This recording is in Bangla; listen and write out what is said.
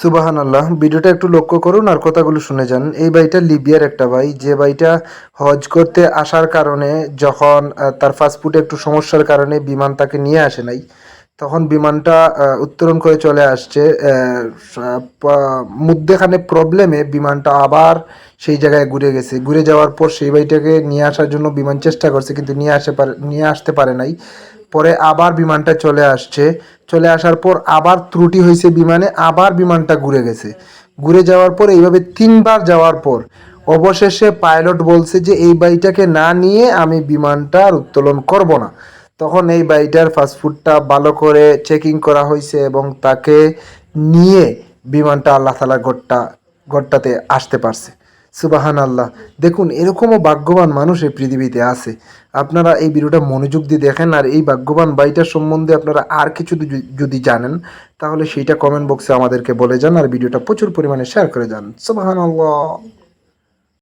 সুবাহানাল্লাহ, ভিডিওটা একটু লক্ষ্য করুন আর কথাগুলো শুনে যান। এই ভাইটা লিবিয়ার একটা ভাই, যে ভাইটা হজ করতে আসার কারণে যখন তার পাসপোর্টে একটু সমস্যার কারণে বিমান তাকে নিয়ে আসে নাই, তখন বিমানটা উত্তোলন করে চলে আসছে। মধ্যেখানে প্রবলেমে বিমানটা আবার সেই জায়গায় ঘুরে গেছে। ঘুরে যাওয়ার পর সেই ভাইটাকে নিয়ে আসার জন্য বিমান চেষ্টা করছে, কিন্তু নিয়ে আসতে পারে নাই। পরে আবার বিমানটা চলে আসছে। চলে আসার পর আবার ত্রুটি হয়েছে বিমানে, আবার বিমানটা ঘুরে গেছে। ঘুরে যাওয়ার পর এইভাবে ৩ বার যাওয়ার পর অবশেষে পাইলট বলছে যে এই বাইটাকে না নিয়ে আমি বিমানটা আর উত্তোলন করব না। তখন এই বাইটার ফাস্টফুডটা ভালো করে চেকিং করা হয়েছে এবং তাকে নিয়ে বিমানটা আল্লাহ তালা ঘরটাতে আসতে পারছে। সুবাহান আল্লাহ। দেখুন, এরকমও ভাগ্যবান মানুষ এই পৃথিবীতে আছে। আপনারা এই ভিডিওটা মনোযোগ দিয়ে দেখেন, আর এই ভাগ্যবান বাইটার সম্বন্ধে আপনারা আর কিছু যদি জানেন, তাহলে সেইটা কমেন্ট বক্সে আমাদেরকে বলে যান, আর ভিডিওটা প্রচুর পরিমাণে শেয়ার করে যান। সুবহানাল্লাহ।